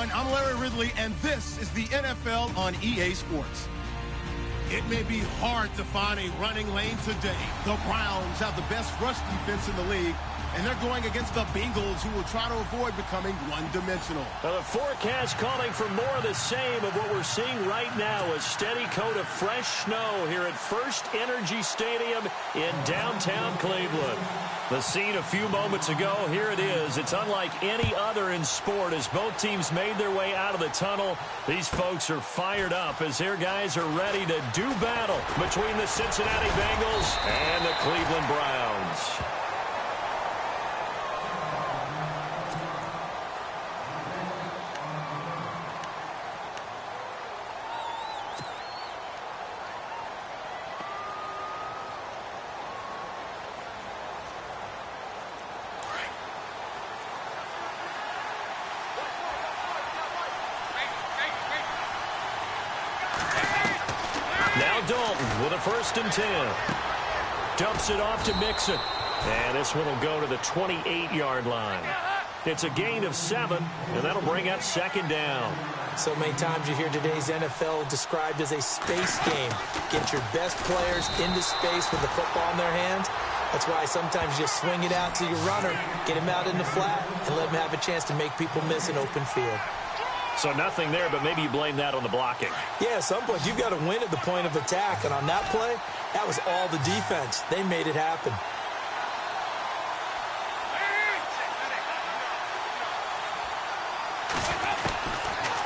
everyone. I'm Larry Ridley, and this is the NFL on EA Sports. It may be hard to find a running lane today. The Browns have the best rush defense in the league, and they're going against the Bengals, who will try to avoid becoming one-dimensional. The forecast calling for more of the same of what we're seeing right now, a steady coat of fresh snow here at First Energy Stadium in downtown Cleveland. The scene a few moments ago, here it is. It's unlike any other in sport as both teams made their way out of the tunnel. These folks are fired up as their guys are ready to do battle between the Cincinnati Bengals and the Cleveland Browns. Dalton with a 1st and 10. Dumps it off to Mixon. And this one will go to the 28-yard line. It's a gain of 7, and that'll bring up 2nd down. So many times you hear today's NFL described as a space game. Get your best players into space with the football in their hands. That's why sometimes you just swing it out to your runner, get him out in the flat, and let him have a chance to make people miss an open field. So nothing there, but maybe you blame that on the blocking. Yeah, at some point you've got to win at the point of attack, and on that play, that was all the defense. They made it happen.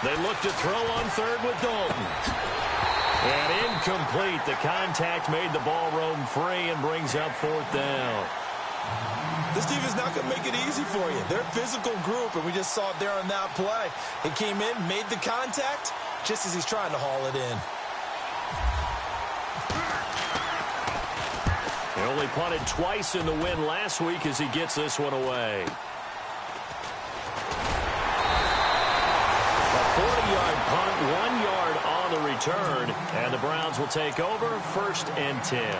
They look to throw on 3rd with Dalton. And incomplete. The contact made the ball roam free and brings up 4th down. This team is not going to make it easy for you. They're a physical group, and we just saw it there on that play. He came in, made the contact, just as he's trying to haul it in. He only punted twice in the win last week as he gets this one away. A 40-yard punt, 1 yard on the return, and the Browns will take over 1st and 10.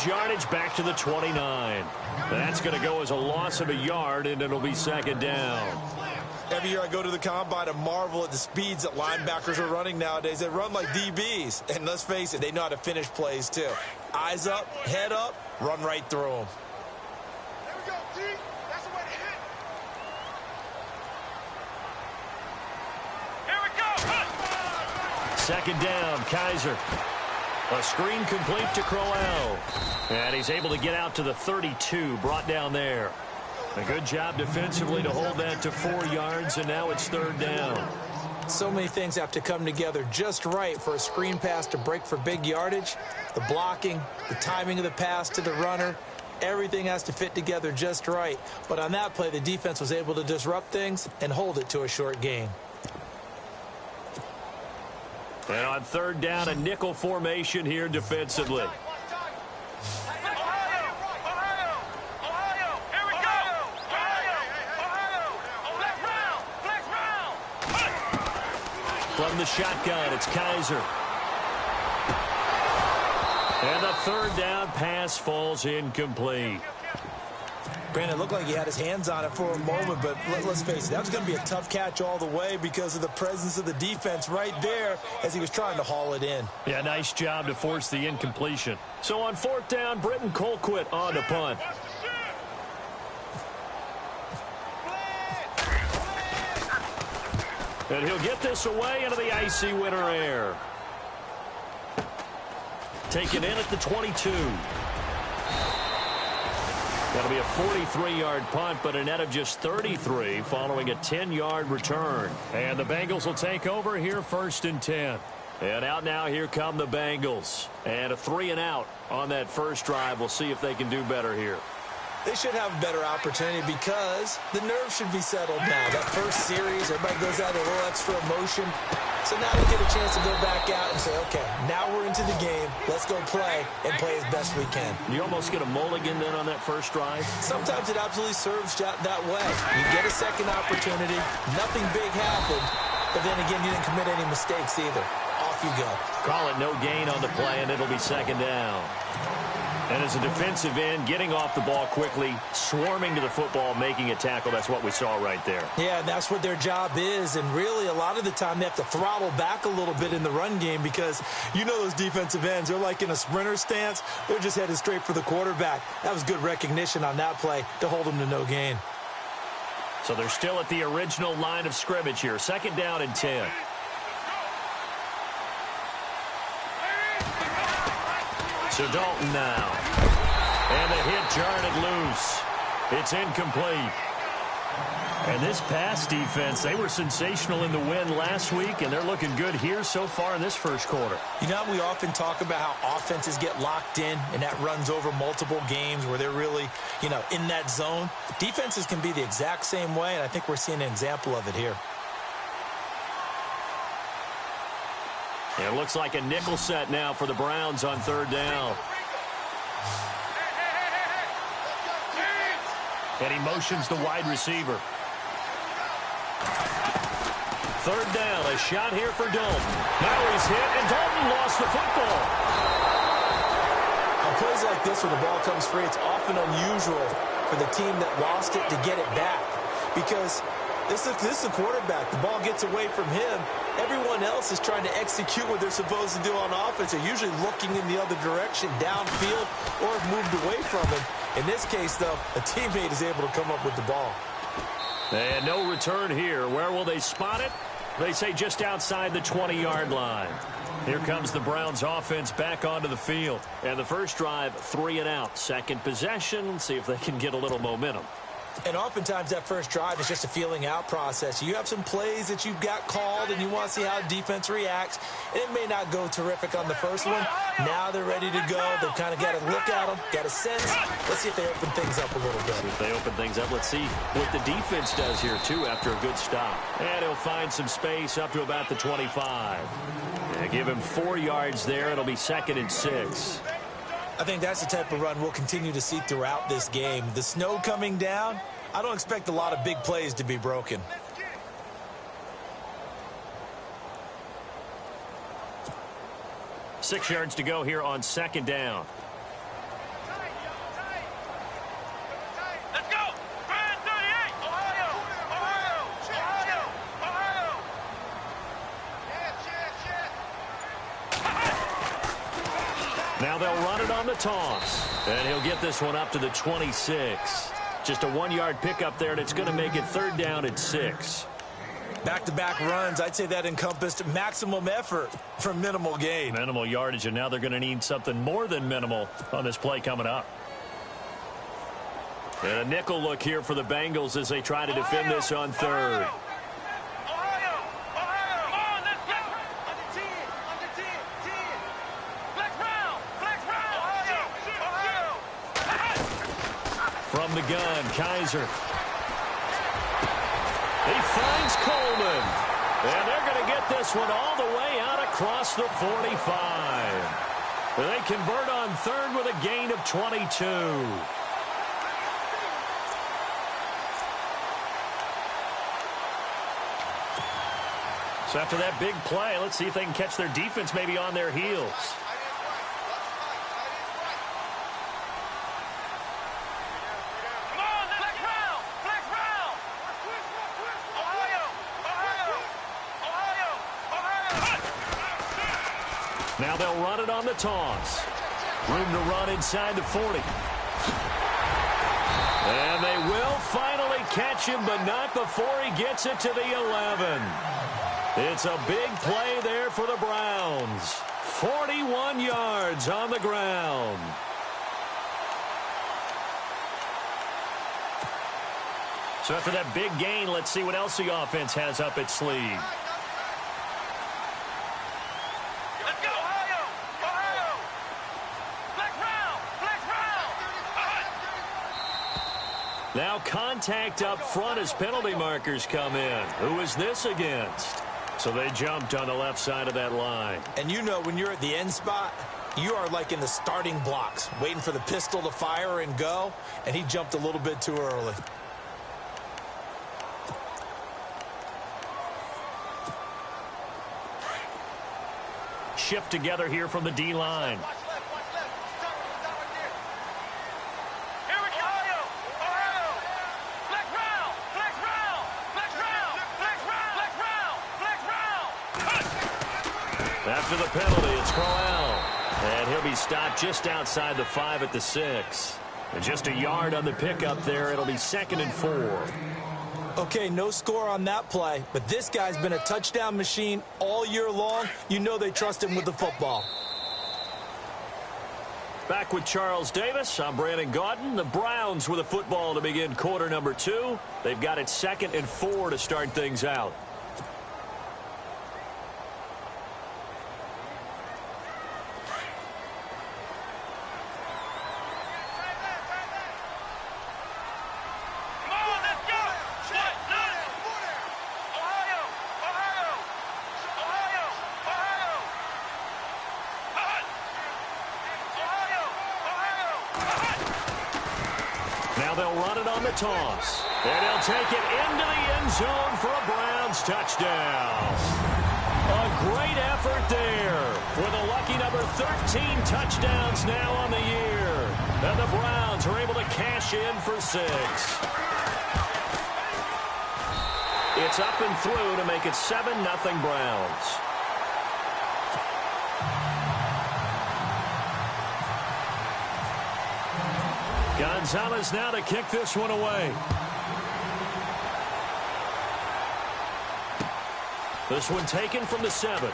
Yardage back to the 29. That's going to go as a loss of a yard, and it'll be 2nd down. Every year I go to the combine and marvel at the speeds that linebackers are running nowadays. They run like DBs, and let's face it, they know how to finish plays too. Eyes up, head up, run right through them. There we go, D. That's the way to hit. Here we go. 2nd down, Kaiser. A screen complete to Crowell. And he's able to get out to the 32, brought down there. A good job defensively to hold that to 4 yards, and now it's 3rd down. So many things have to come together just right for a screen pass to break for big yardage. The blocking, the timing of the pass to the runner, everything has to fit together just right. But on that play, the defense was able to disrupt things and hold it to a short gain. And on 3rd down, a nickel formation here defensively. From the shotgun, it's Kaiser. And the 3rd down pass falls incomplete. Brandon, it looked like he had his hands on it for a moment, but let's face it, that was going to be a tough catch all the way because of the presence of the defense right there as he was trying to haul it in. Yeah, nice job to force the incompletion. So on 4th down, Britton Colquitt on the punt. And he'll get this away into the icy winter air. Taken in at the 22. That'll be a 43-yard punt, but a net of just 33 following a 10-yard return. And the Bengals will take over here 1st and 10. And out now, here come the Bengals. And a 3-and-out on that first drive. We'll see if they can do better here. They should have a better opportunity because the nerves should be settled now. That first series, everybody goes out with a little extra emotion. So now they get a chance to go back out and say, okay, now we're into the game. Let's go play and play as best we can. You almost get a mulligan then on that first drive? Sometimes it absolutely serves that way. You get a second opportunity. Nothing big happened. But then again, you didn't commit any mistakes either. Off you go. Call it no gain on the play, and it'll be 2nd down. And as a defensive end, getting off the ball quickly, swarming to the football, making a tackle, that's what we saw right there. Yeah, and that's what their job is. And really, a lot of the time, they have to throttle back a little bit in the run game because you know those defensive ends, they're like in a sprinter stance. They're just headed straight for the quarterback. That was good recognition on that play to hold them to no gain. So they're still at the original line of scrimmage here. 2nd down and 10. So Dalton now. And the hit jarred it loose. It's incomplete. And this pass defense, they were sensational in the win last week, and they're looking good here so far in this first quarter. You know, we often talk about how offenses get locked in, and that runs over multiple games where they're really, in that zone. Defenses can be the exact same way, and I think we're seeing an example of it here. It looks like a nickel set now for the Browns on 3rd down. And he motions the wide receiver. 3rd down, a shot here for Dalton. Now he's hit, and Dalton lost the football. On plays like this where the ball comes free, it's often unusual for the team that lost it to get it back because this is the quarterback. The ball gets away from him. Everyone else is trying to execute what they're supposed to do on offense. They're usually looking in the other direction, downfield, or have moved away from him. In this case, though, a teammate is able to come up with the ball. And no return here. Where will they spot it? They say just outside the 20-yard line. Here comes the Browns offense back onto the field. And the first drive, 3-and-out. Second possession, see if they can get a little momentum. And oftentimes that first drive is just a feeling out process. You have some plays that you've got called and you want to see how defense reacts. And it may not go terrific on the first one. Now they're ready to go. They've kind of got to look at them, got a sense. Let's see if they open things up a little bit. If they open things up, let's see what the defense does here, too, after a good stop. And he'll find some space up to about the 25. And give him 4 yards there. It'll be 2nd and 6. I think that's the type of run we'll continue to see throughout this game. The snow coming down, I don't expect a lot of big plays to be broken. Six yards to go here on 2nd down. Let's go! 38! Ohio! Ohio! Ohio! Ohio! Now they'll run it on the toss. And he'll get this one up to the 26. Just a 1-yard pickup there, and it's going to make it 3rd down and 6. Back-to-back runs, I'd say that encompassed maximum effort for minimal gain. Minimal yardage, and now they're going to need something more than minimal on this play coming up. And a nickel look here for the Bengals as they try to defend this on 3rd. From the gun, Kaiser. He finds Coleman. And they're going to get this one all the way out across the 45. They convert on 3rd with a gain of 22. So after that big play, let's see if they can catch their defense maybe on their heels. Now they'll run it on the toss. Room to run inside the 40. And they will finally catch him, but not before he gets it to the 11. It's a big play there for the Browns. 41 yards on the ground. So after that big gain, let's see what else the offense has up its sleeve. Let's go, Ohio! Ohio! Flex round! Flex round! Now contact up front as penalty markers come in. Who is this against? So they jumped on the left side of that line. And you know when you're at the end spot, you are like in the starting blocks, waiting for the pistol to fire and go, and he jumped a little bit too early. Shift together here from the D-line. Watch left, watch left. Start right there. Here we go! Ohio! Ohio! Flex round! Flex round! Flex round! Flex round! Flex round! Flex round! After the penalty, it's Crowell. And he'll be stopped just outside the 5 at the 6. And just a yard on the pickup there. It'll be 2nd and 4. Okay, no score on that play, but this guy's been a touchdown machine all year long. You know they trust him with the football. Back with Charles Davis. I'm Brandon Gaudin. The Browns with a football to begin quarter number 2. They've got it 2nd and 4 to start things out. Now they'll run it on the toss. And he'll take it into the end zone for a Browns touchdown. A great effort there with a lucky number 13 touchdowns now on the year. And the Browns are able to cash in for 6. It's up and through to make it 7-0 Browns. Gonzalez now to kick this one away. This one taken from the 7.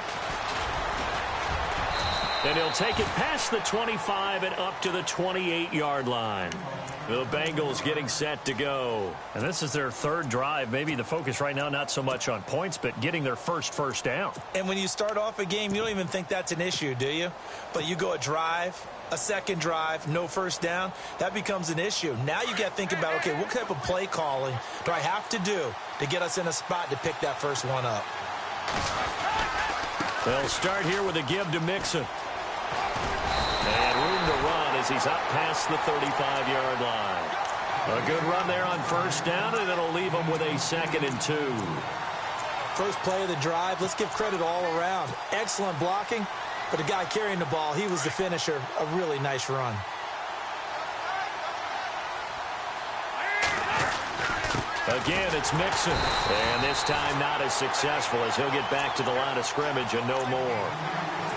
And he'll take it past the 25 and up to the 28-yard line. The Bengals getting set to go. And this is their 3rd drive. Maybe the focus right now not so much on points, but getting their first down. And when you start off a game, you don't even think that's an issue, do you? But you go a drive, a 2nd drive, no first down, that becomes an issue. Now you got to think about, okay, what type of play calling do I have to do to get us in a spot to pick that first one up? They'll start here with a give to Mixon. And room to run as he's up past the 35-yard line. A good run there on first down, and it'll leave him with a 2nd and 2. First play of the drive, let's give credit all around. Excellent blocking, but the guy carrying the ball, he was the finisher. A really nice run. Again, it's Mixon. And this time not as successful as he'll get back to the line of scrimmage and no more.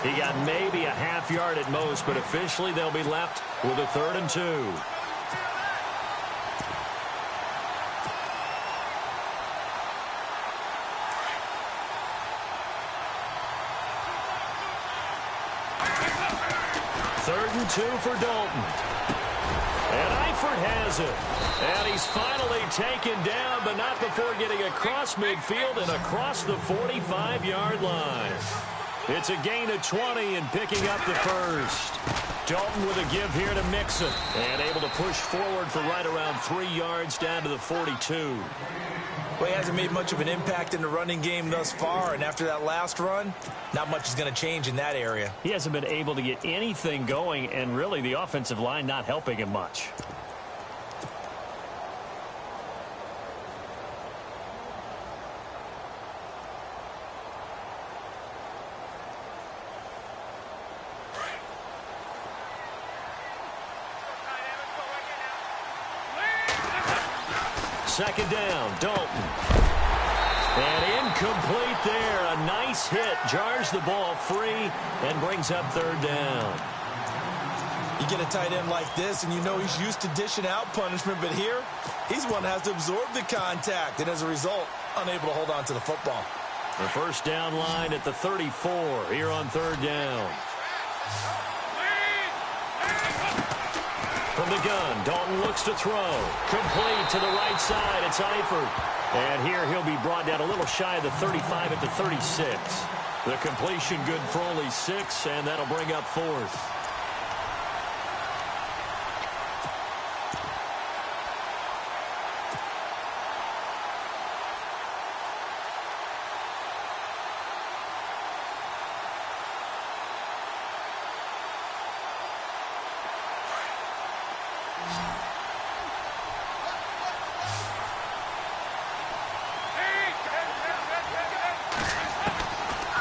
He got maybe a half yard at most, but officially they'll be left with a 3rd and 2. Third and 2 for Dalton. And Eifert has it. And he's finally taken down, but not before getting across midfield and across the 45-yard line. It's a gain of 20 and picking up the first. Dalton with a give here to Mixon. And able to push forward for right around 3 yards down to the 42. Well, he hasn't made much of an impact in the running game thus far, and after that last run, not much is going to change in that area. He hasn't been able to get anything going, and really the offensive line not helping him much. Second down, Dalton. And incomplete there. A nice hit. Jars the ball free and brings up 3rd down. You get a tight end like this, and you know he's used to dishing out punishment, but here, he's one that has to absorb the contact, and as a result, unable to hold on to the football. The first down line at the 34 here on 3rd down. From the gun. Dalton looks to throw. Complete to the right side. It's Eifert. And here he'll be brought down a little shy of the 35 at the 36. The completion good for only 6, and that'll bring up 4th.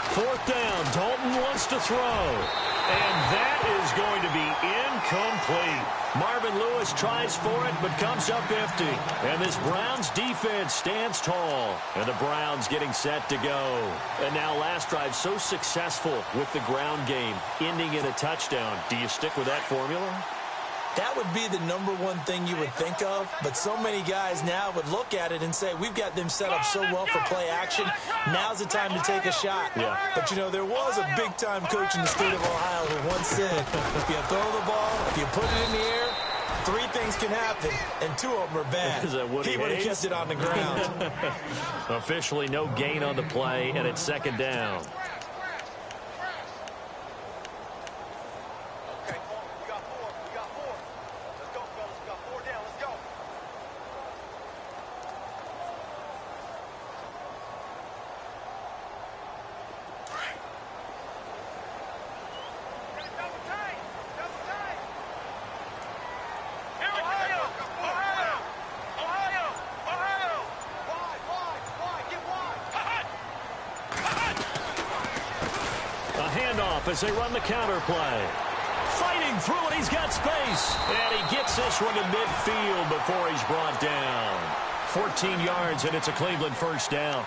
Fourth down. Dalton wants to throw. And that is going to be incomplete. Marvin Lewis tries for it, but comes up empty. And this Browns defense stands tall. And the Browns getting set to go. And now last drive so successful with the ground game, ending in a touchdown. Do you stick with that formula? That would be the #1 thing you would think of, but so many guys now would look at it and say, we've got them set up so well for play action. Now's the time to take a shot. Yeah. But, you know, there was a big-time coach in the state of Ohio who once said, if you throw the ball, if you put it in the air, 3 things can happen, and 2 of them are bad. Is that what he would have kept it on the ground. Officially no gain on the play, and it's 2nd down. As they run the counter play. Fighting through it, he's got space. And he gets this one to midfield before he's brought down. 14 yards, and it's a Cleveland first down.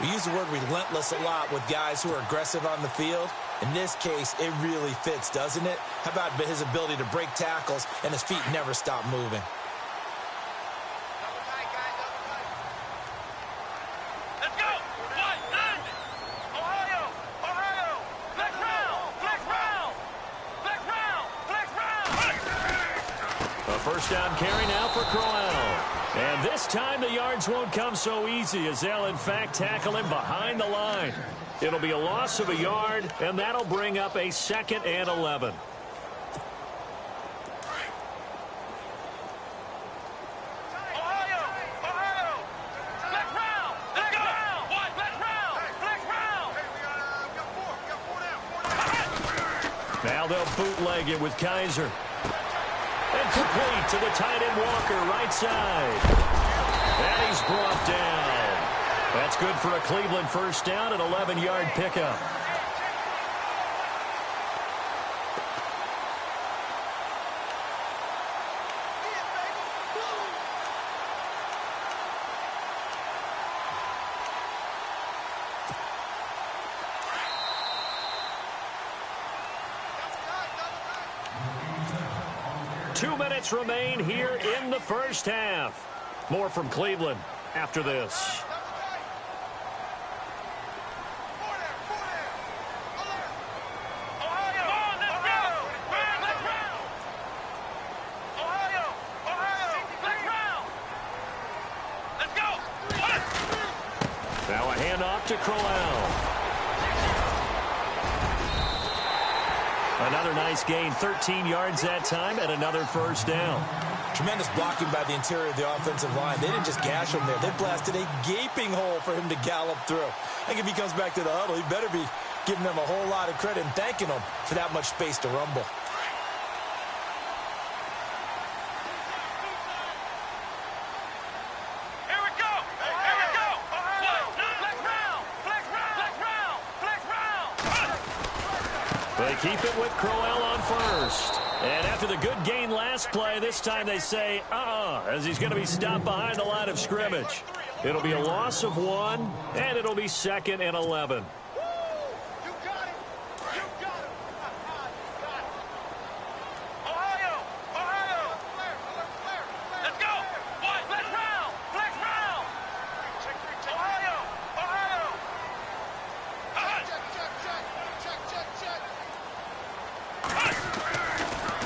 We use the word relentless a lot with guys who are aggressive on the field. In this case, it really fits, doesn't it? How about his ability to break tackles and his feet never stop moving? First down carry now for Crowell. And this time the yards won't come so easy as they'll, in fact, tackle him behind the line. It'll be a loss of a yard, and that'll bring up a 2nd and 11. Now they'll bootleg it with Kaiser. And complete to the tight end Walker, right side. And he's brought down. That's good for a Cleveland first down, an 11-yard pickup. Remain here in the first half. More from Cleveland after this. Now a handoff to Crowell. Another nice gain, 13 yards that time, and another first down. Tremendous blocking by the interior of the offensive line. They didn't just gash him there. They blasted a gaping hole for him to gallop through. I think if he comes back to the huddle, he better be giving them a whole lot of credit and thanking them for that much space to rumble. They keep it with Crowell on first. And after the good gain last play, this time they say, as he's going to be stopped behind the line of scrimmage. It'll be a loss of 1, and it'll be 2nd and 11.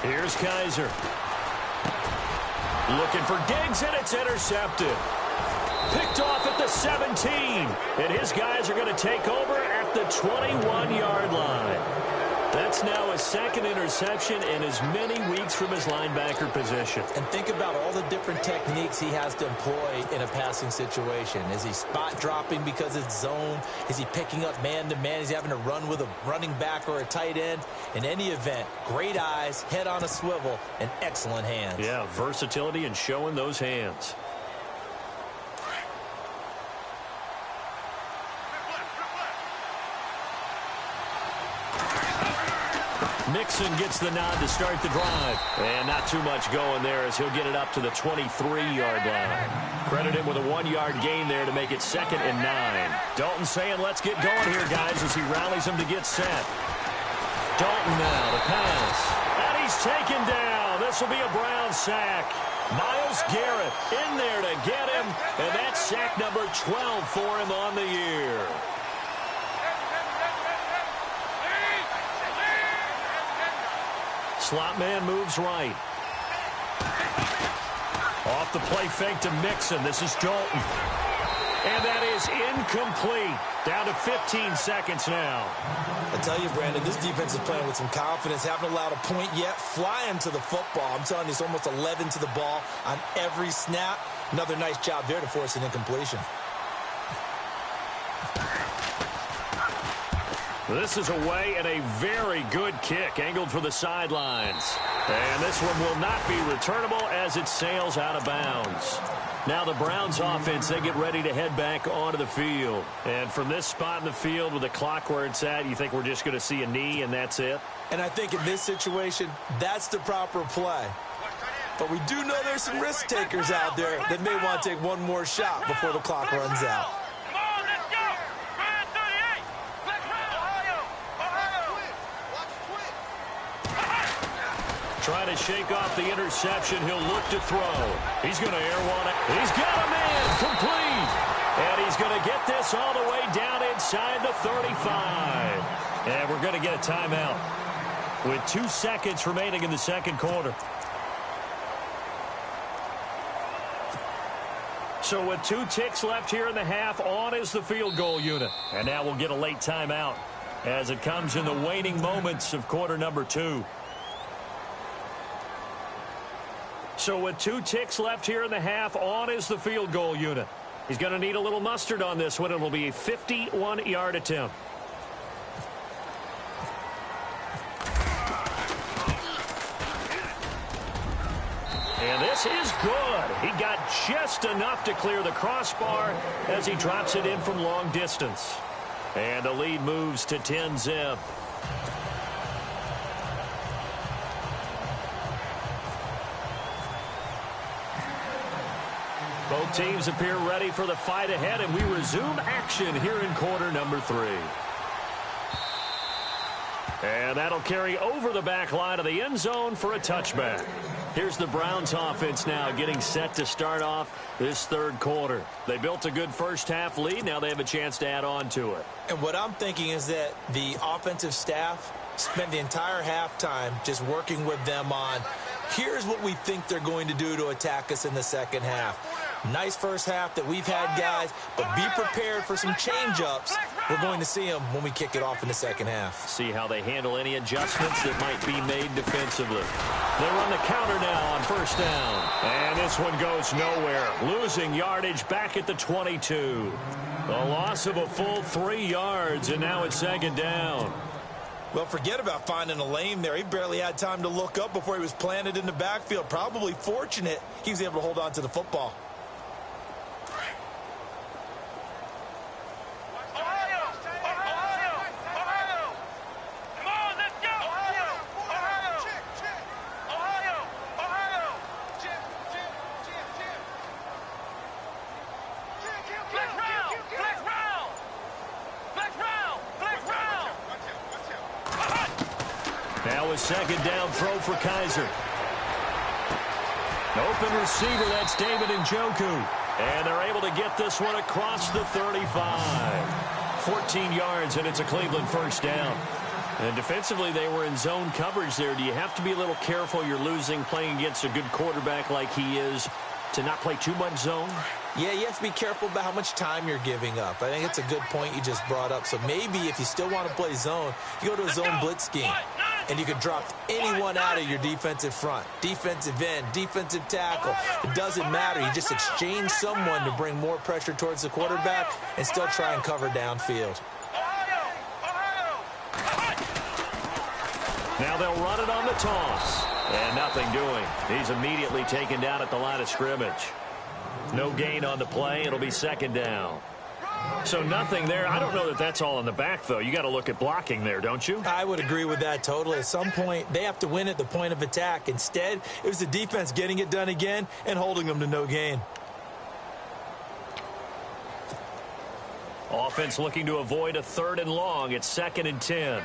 Here's Kaiser. Looking for Diggs, and it's intercepted. Picked off at the 17. And his guys are going to take over at the 21-yard line. That's now his second interception in as many weeks from his linebacker position. And think about all the different techniques he has to employ in a passing situation. Is he spot dropping because it's zone? Is he picking up man-to-man? Is he having to run with a running back or a tight end? In any event, great eyes, head on a swivel, and excellent hands. Yeah, versatility and showing those hands. Mixon gets the nod to start the drive. And not too much going there as he'll get it up to the 23-yard line. Credit him with a 1-yard gain there to make it 2nd and 9. Dalton saying, let's get going here, guys, as he rallies them to get set. Dalton now to pass. And he's taken down. This will be a Brown sack. Myles Garrett in there to get him. And that's sack number 12 for him on the year. Slot man moves right. Off the play fake to Mixon. This is Dalton. And that is incomplete. Down to 15 seconds now. I tell you, Brandon, this defense is playing with some confidence. Haven't allowed a point yet. Flying to the football. I'm telling you, it's almost 11 to the ball on every snap. Another nice job there to force an incompletion. This is away and a very good kick, angled for the sidelines. And this one will not be returnable as it sails out of bounds. Now the Browns offense, they get ready to head back onto the field. And from this spot in the field with the clock where it's at, you think we're just going to see a knee and that's it? And I think in this situation, that's the proper play. But we do know there's some risk takers out there that may want to take one more shot before the clock runs out. Trying to shake off the interception. He'll look to throw. He's going to air one. He's got a man complete. And he's going to get this all the way down inside the 35. And we're going to get a timeout with 2 seconds remaining in the second quarter. So with 2 ticks left here in the half, on is the field goal unit. And now we'll get a late timeout as it comes in the waning moments of quarter number 2. So with 2 ticks left here in the half, on is the field goal unit. He's going to need a little mustard on this one. It will be a 51-yard attempt. And this is good. He got just enough to clear the crossbar as he drops it in from long distance. And the lead moves to 10-zip. Both teams appear ready for the fight ahead, and we resume action here in quarter number 3. And that'll carry over the back line of the end zone for a touchback. Here's the Browns offense now getting set to start off this third quarter. They built a good first half lead. Now they have a chance to add on to it. And what I'm thinking is that the offensive staff spent the entire halftime just working with them on, here's what we think they're going to do to attack us in the second half. Nice first half that we've had, guys, but be prepared for some change-ups. We're going to see them when we kick it off in the second half. See how they handle any adjustments that might be made defensively. They run the counter now on first down. And this one goes nowhere. Losing yardage back at the 22. A loss of a full 3 yards, and now it's second down. Well, forget about finding a lane there. He barely had time to look up before he was planted in the backfield. Probably fortunate he was able to hold on to the football. Now a second down throw for Kaiser. Open receiver, that's David Njoku. And they're able to get this one across the 35. 14 yards, and it's a Cleveland first down. And defensively, they were in zone coverage there. Do you have to be a little careful? You're losing playing against a good quarterback like he is to not play too much zone? Yeah, you have to be careful about how much time you're giving up. I think it's a good point you just brought up. So maybe if you still want to play zone, you go to a zone blitz scheme. And you can drop anyone out of your defensive front. Defensive end, defensive tackle. It doesn't matter. You just exchange someone to bring more pressure towards the quarterback and still try and cover downfield. Now they'll run it on the toss. And nothing doing. He's immediately taken down at the line of scrimmage. No gain on the play. It'll be second down. So nothing there. I don't know that that's all in the back, though. You got to look at blocking there, don't you? I would agree with that totally. At some point, they have to win at the point of attack. Instead, it was the defense getting it done again and holding them to no gain. Offense looking to avoid a 3rd and long. It's 2nd and 10.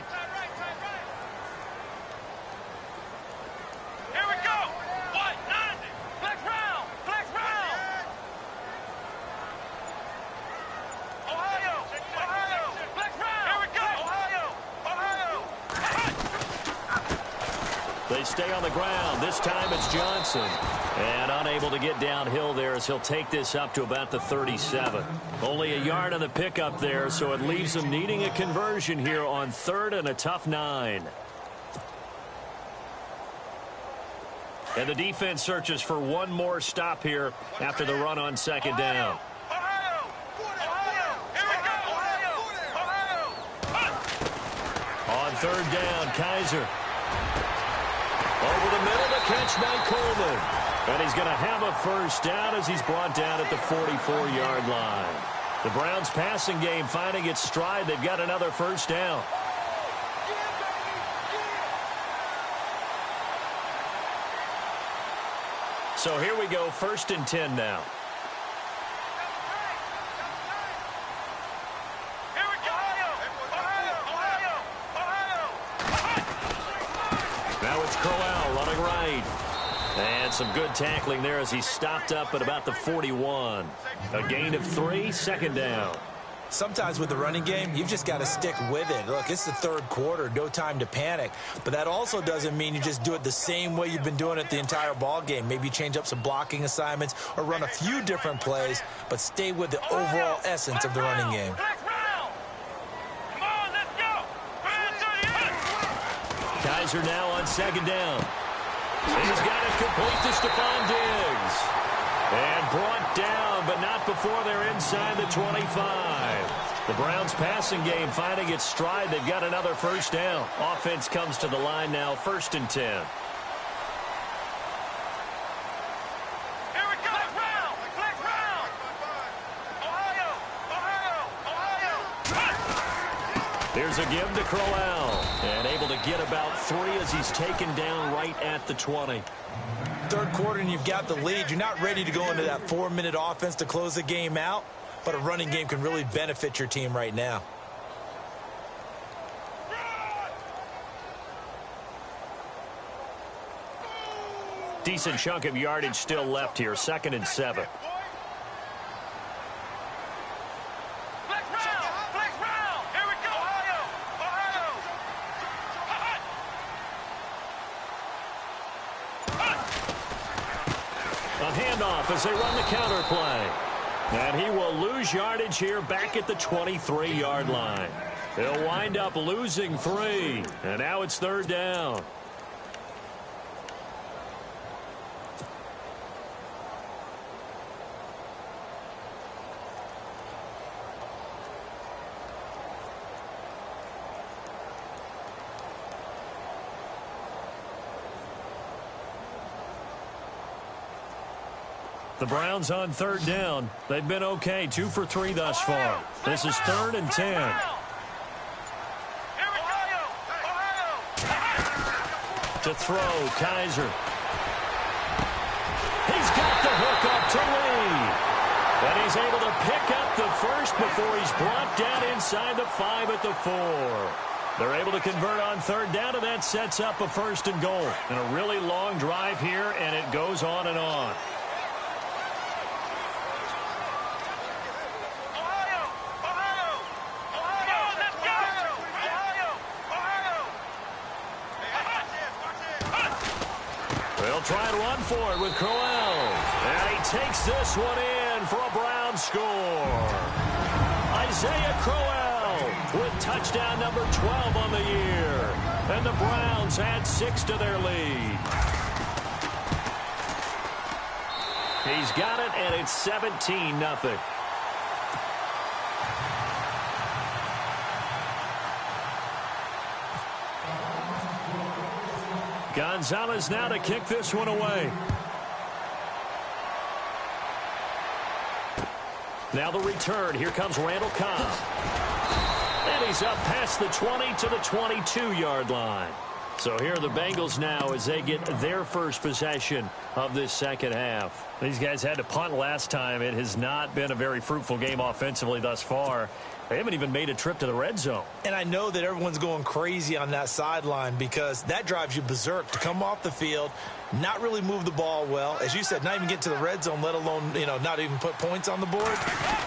They stay on the ground. This time it's Johnson. And unable to get downhill there as he'll take this up to about the 37. Only a yard on the pickup there, so it leaves them needing a conversion here on 3rd and a tough 9. And the defense searches for one more stop here after the run on 2nd down. On 3rd down, Kaiser. Over the middle, the catch by Coleman. And he's going to have a 1st down as he's brought down at the 44-yard line. The Browns' passing game finding its stride. They've got another 1st down. So here we go, 1st and 10 now. Now it's Crowell running right. And some good tackling there as he stopped up at about the 41. A gain of 3, 2nd down. Sometimes with the running game, you've just got to stick with it. Look, it's the 3rd quarter, no time to panic. But that also doesn't mean you just do it the same way you've been doing it the entire ball game. Maybe change up some blocking assignments or run a few different plays, but stay with the overall essence of the running game. Kaiser now on 2nd down. He's got it complete to Stephon Diggs. And brought down, but not before they're inside the 25. The Browns' passing game finding its stride. They've got another 1st down. Offense comes to the line now, 1st and 10. Here's a give to Crowell. And able to get about 3 as he's taken down right at the 20. 3rd quarter and you've got the lead. You're not ready to go into that 4-minute offense to close the game out, but a running game can really benefit your team right now. Decent chunk of yardage still left here, 2nd and 7. As they run the counter play. And he will lose yardage here back at the 23-yard line. He'll wind up losing 3. And now it's 3rd down. The Browns on 3rd down. They've been okay, 2 for 3 thus far. This is 3rd and 10. To throw, Kaiser. He's got the hook up to Lee. And he's able to pick up the 1st before he's brought down inside the 5 at the 4. They're able to convert on 3rd down, and that sets up a 1st and goal. And a really long drive here, and it goes on and on. They'll try and run for it with Crowell. And he takes this one in for a Brown score. Isaiah Crowell with touchdown number 12 on the year. And the Browns add 6 to their lead. He's got it, and it's 17-0. Gonzalez now to kick this one away. Now the return. Here comes Randall Cobb. And he's up past the 20 to the 22-yard line. So here are the Bengals now as they get their first possession of this second half. These guys had to punt last time. It has not been a very fruitful game offensively thus far. They haven't even made a trip to the red zone. And I know that everyone's going crazy on that sideline because that drives you berserk to come off the field, not really move the ball well. As you said, not even get to the red zone, let alone, not even put points on the board.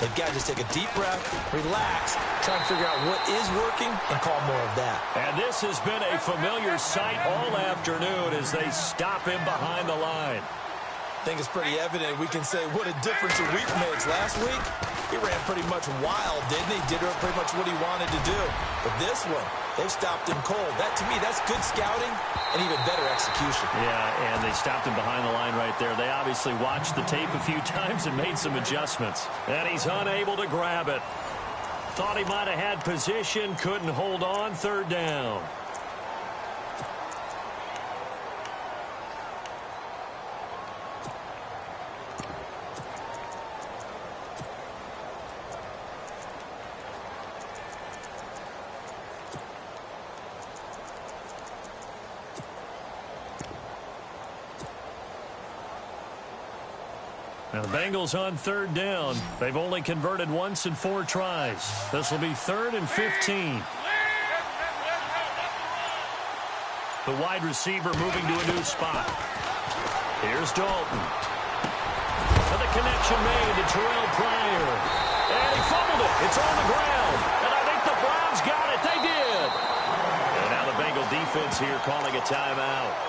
They've got to just take a deep breath, relax, try and figure out what is working, and call more of that. And this has been a familiar sight all afternoon as they stop him behind the line. I think it's pretty evident. We can say what a difference a week makes. Last week, he ran pretty much wild, didn't he? Did pretty much what he wanted to do. But this one, they've stopped him cold. That, to me, that's good scouting and even better execution. Yeah, and they stopped him behind the line right there. They obviously watched the tape a few times and made some adjustments. And he's unable to grab it. Thought he might have had position, couldn't hold on, third down. Now the Bengals on third down. They've only converted once in 4 tries. This will be 3rd and 15. The wide receiver moving to a new spot. Here's Dalton. And the connection made to Terrell Pryor. And he fumbled it. It's on the ground. And I think the Browns got it. They did. And now the Bengal defense here calling a timeout.